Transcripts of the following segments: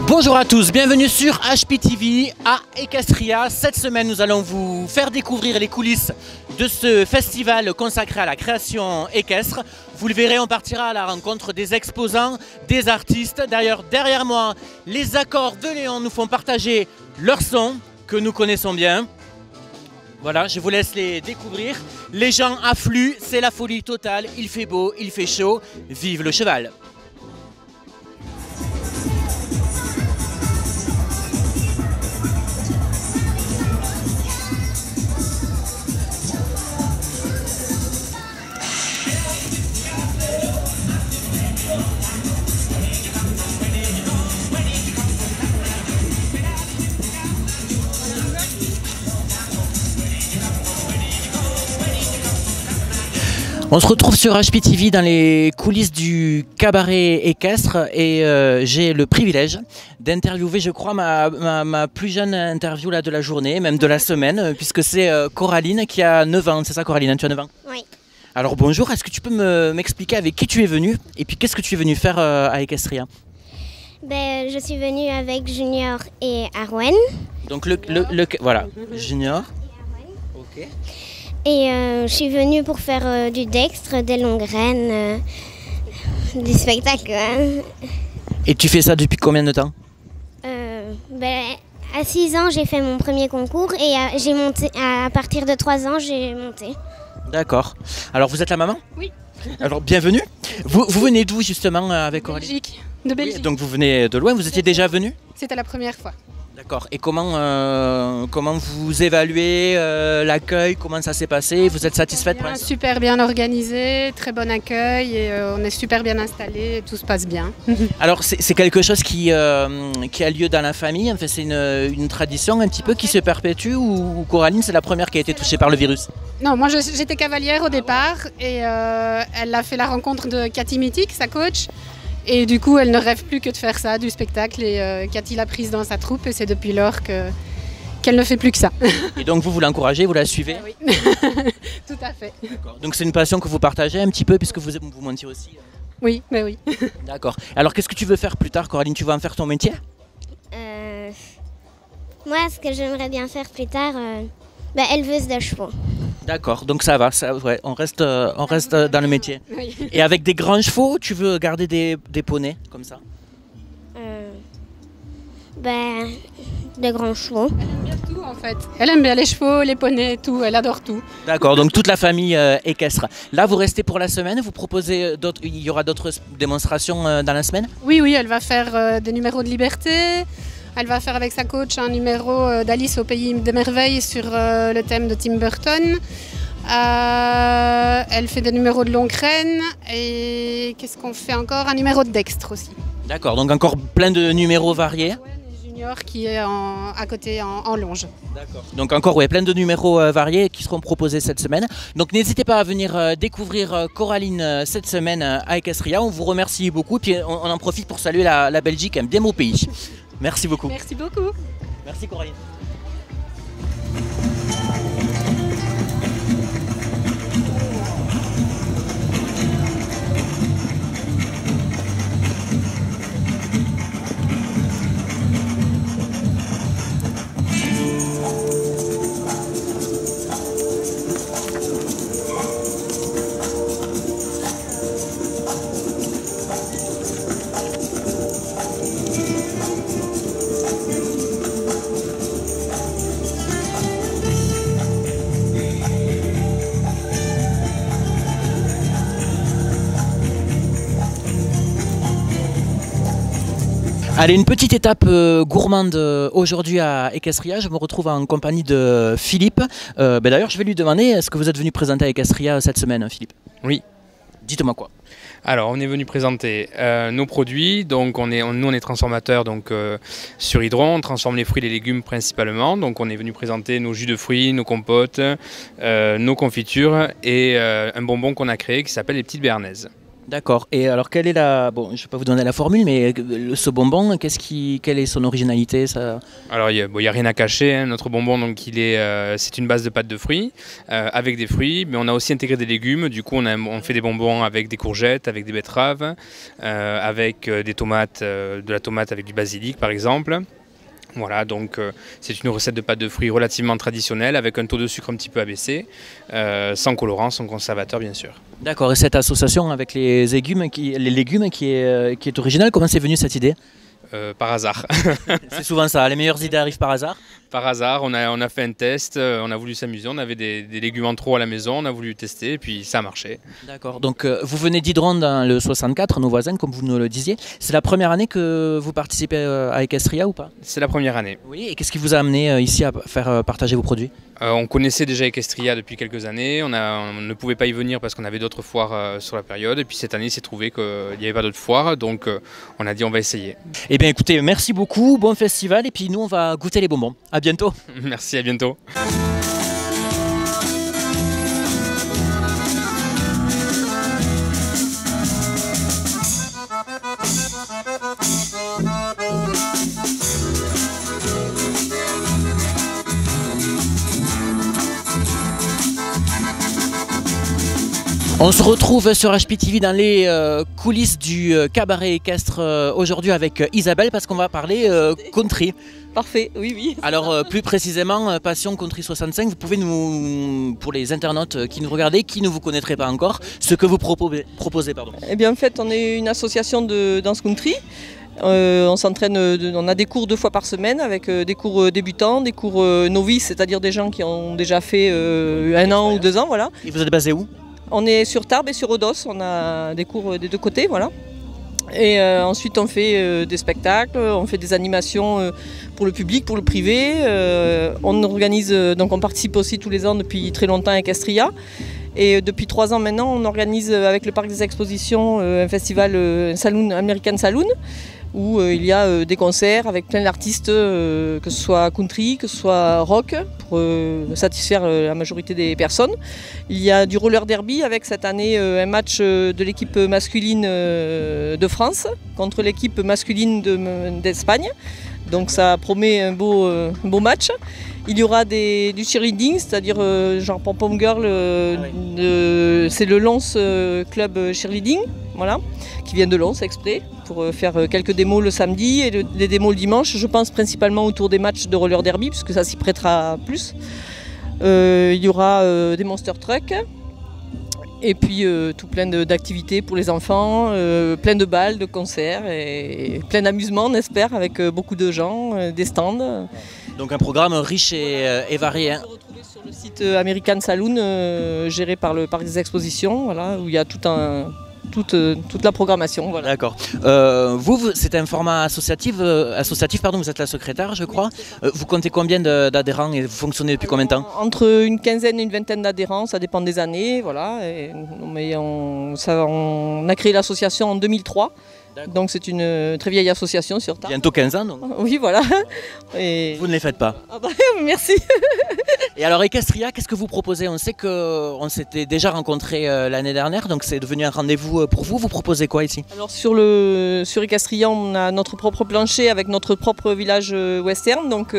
Bonjour à tous, bienvenue sur HPTV à Équestria. Cette semaine, nous allons vous faire découvrir les coulisses de ce festival consacré à la création équestre. Vous le verrez, on partira à la rencontre des exposants, des artistes. D'ailleurs, derrière moi, les accords de Léon nous font partager leur son que nous connaissons bien. Voilà, je vous laisse les découvrir. Les gens affluent, c'est la folie totale. Il fait beau, il fait chaud. Vive le cheval! On se retrouve sur HPTV dans les coulisses du cabaret équestre et j'ai le privilège d'interviewer, je crois, ma plus jeune interview là, de la journée, même de la semaine, puisque c'est Coraline qui a 9 ans. C'est ça, Coraline, tu as 9 ans? Oui. Alors bonjour, est-ce que tu peux m'expliquer avec qui tu es venue et puis qu'est-ce que tu es venue faire à Équestria? Je suis venue avec Junior et Arwen. Donc voilà, Junior. Ok. Et je suis venue pour faire du dextre, des longues graines, du spectacle. Et tu fais ça depuis combien de temps? À 6 ans, j'ai fait mon premier concours et j'ai monté. À partir de 3 ans, j'ai monté. D'accord. Alors vous êtes la maman? Oui. Alors bienvenue. Vous venez d'où justement avec Coraline? Belgique. De Belgique. Oui, donc vous venez de loin, vous étiez déjà venu? C'était la première fois. D'accord. Et comment vous évaluez l'accueil? Comment ça s'est passé? Vous êtes satisfaite pour l'instant? Super bien organisé, très bon accueil et on est super bien installé, tout se passe bien. Alors c'est quelque chose qui a lieu dans la famille, enfin, c'est une tradition un petit peu qui se perpétue ou Coraline c'est la première qui a été touchée par le virus? Non, moi j'étais cavalière au départ et elle a fait la rencontre de Cathy Mythique, sa coach. Et du coup, elle ne rêve plus que de faire ça, du spectacle. Et Cathy l'a prise dans sa troupe et c'est depuis lors qu'elle ne fait plus que ça. Et donc vous l'encouragez, vous la suivez? Oui, tout à fait. Donc c'est une passion que vous partagez un petit peu puisque vous montiez aussi? Oui, mais oui. D'accord. Alors qu'est-ce que tu veux faire plus tard, Coraline? Tu vas en faire ton métier? Moi, ce que j'aimerais bien faire plus tard, éleveuse de chevaux. D'accord, donc ça va, ouais, on reste dans le métier. Oui. Et avec des grands chevaux, tu veux garder des poneys comme ça? De grands chevaux. Elle aime bien tout en fait. Elle aime bien les chevaux, les poneys, tout, elle adore tout. D'accord, donc toute la famille équestre. Là, vous restez pour la semaine, vous proposez il y aura d'autres démonstrations dans la semaine? Oui, elle va faire des numéros de liberté. Elle va faire avec sa coach un numéro d'Alice au pays des merveilles sur le thème de Tim Burton. Elle fait des numéros de longue graine et qu'est-ce qu'on fait encore? Un numéro de dextre aussi. D'accord, donc encore plein de numéros variés. Et Junior qui est à côté en longe. D'accord. Donc encore plein de numéros variés qui seront proposés cette semaine. Donc n'hésitez pas à venir découvrir Coraline cette semaine à Équestria. On vous remercie beaucoup. Puis on en profite pour saluer la Belgique, un bien beau pays. Merci beaucoup. Merci beaucoup. Merci Coraline. Allez, une petite étape gourmande aujourd'hui à Équestria. Je me retrouve en compagnie de Philippe. D'ailleurs, je vais lui demander, est-ce que vous êtes venu présenter à Équestria cette semaine, Philippe? Oui. Dites-moi quoi. Alors, on est venu présenter nos produits. Donc, nous, on est transformateurs sur Hydron. On transforme les fruits et les légumes principalement. Donc, on est venu présenter nos jus de fruits, nos compotes, nos confitures et un bonbon qu'on a créé qui s'appelle les petites béarnaises. D'accord. Et alors, quelle est la... Bon, je ne vais pas vous donner la formule, mais ce bonbon, quelle est son originalité ça... Alors, il n'y a rien à cacher, hein. Notre bonbon, donc, c'est une base de pâte de fruits, avec des fruits, mais on a aussi intégré des légumes. Du coup, on fait des bonbons avec des courgettes, avec des betteraves, avec des tomates, de la tomate avec du basilic, par exemple. Voilà, donc c'est une recette de pâte de fruits relativement traditionnelle, avec un taux de sucre un petit peu abaissé, sans colorant, sans conservateur, bien sûr. D'accord. Et cette association avec les légumes qui est originale, comment c'est venu cette idée? Par hasard. C'est souvent ça, les meilleures idées arrivent par hasard. Par hasard, on a fait un test, on a voulu s'amuser, on avait des légumes en trop à la maison, on a voulu tester et puis ça a marché. D'accord, donc vous venez d'Idron dans le 64, nos voisins, comme vous nous le disiez. C'est la première année que vous participez à Equestria ou pas? C'est la première année. Oui, et qu'est-ce qui vous a amené ici à faire partager vos produits? On connaissait déjà Equestria depuis quelques années, on ne pouvait pas y venir parce qu'on avait d'autres foires sur la période et puis cette année il s'est trouvé qu'il n'y avait pas d'autres foires, donc on a dit on va essayer. Eh bien écoutez, merci beaucoup, bon festival et puis nous on va goûter les bonbons. À bientôt. Merci, à bientôt. On se retrouve sur HPTV dans les coulisses du cabaret équestre aujourd'hui avec Isabelle parce qu'on va parler country. Parfait, oui, oui. Alors plus précisément, Passion Country 65, vous pouvez nous, pour les internautes qui nous regardaient, qui ne vous connaîtraient pas encore, ce que vous proposez. Pardon. Eh bien en fait on est une association de danse country. On s'entraîne, on a des cours 2 fois par semaine avec des cours débutants, des cours novices, c'est-à-dire des gens qui ont déjà fait 1 an ou 2 ans. Voilà. Et vous êtes basé où? On est sur Tarbes et sur Odos, on a des cours des 2 côtés. Voilà. Et ensuite on fait des spectacles, on fait des animations pour le public, pour le privé. On organise, donc on participe aussi tous les ans depuis très longtemps à Equestria. Et depuis 3 ans maintenant, on organise avec le Parc des Expositions un festival Saloon, American Saloon, où il y a des concerts avec plein d'artistes, que ce soit country, que ce soit rock, pour satisfaire la majorité des personnes. Il y a du roller derby avec cette année un match de l'équipe masculine de France contre l'équipe masculine d'Espagne. Donc ça promet un beau match. Il y aura du cheerleading, c'est-à-dire genre pom-pom girl, c'est le Lons Club Cheerleading, voilà, qui vient de Lons exprès, pour faire quelques démos le samedi et les démos le dimanche. Je pense principalement autour des matchs de roller derby, puisque ça s'y prêtera plus. Il y aura des monster trucks. Et puis tout plein d'activités pour les enfants, plein de balles, de concerts et plein d'amusements, on espère, avec beaucoup de gens, des stands. Donc un programme riche et varié. Hein. On peut retrouver sur le site American Saloon, géré par le Parc des Expositions, voilà, où il y a toute la programmation. Voilà. D'accord. C'est un format associatif, pardon, vous êtes la secrétaire, je crois. Vous comptez combien d'adhérents et vous fonctionnez depuis combien de temps? Entre une quinzaine et une vingtaine d'adhérents, ça dépend des années. Voilà. Mais on a créé l'association en 2003. Donc c'est une très vieille association sur Tarbes. Bientôt 15 ans donc. Oui, voilà. Et... Vous ne les faites pas. Ah bah, merci. Et alors Equestria, qu'est-ce que vous proposez? On sait qu'on s'était déjà rencontrés l'année dernière, donc c'est devenu un rendez-vous pour vous. Vous proposez quoi ici? Alors sur Equestria, on a notre propre plancher avec notre propre village western. Donc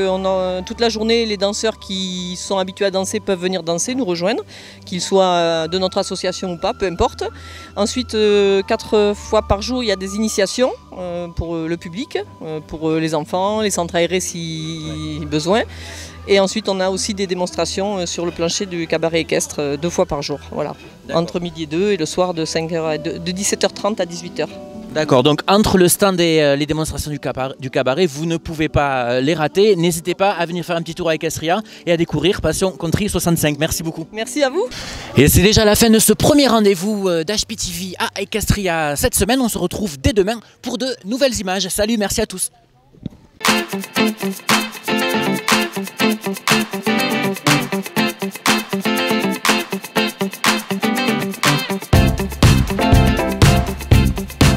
toute la journée, les danseurs qui sont habitués à danser peuvent venir danser, nous rejoindre, qu'ils soient de notre association ou pas, peu importe. Ensuite, 4 fois par jour, il y a des initiations pour le public, pour les enfants, les centres aérés si besoin. Et ensuite, on a aussi des démonstrations sur le plancher du cabaret équestre 2 fois par jour, voilà, entre midi et 2 et le soir de 17h30 à 18h. D'accord, donc entre le stand et les démonstrations du cabaret, vous ne pouvez pas les rater. N'hésitez pas à venir faire un petit tour à Equestria et à découvrir Passion Country 65. Merci beaucoup. Merci à vous. Et c'est déjà la fin de ce premier rendez-vous d'HPTV à Equestria cette semaine. On se retrouve dès demain pour de nouvelles images. Salut, merci à tous.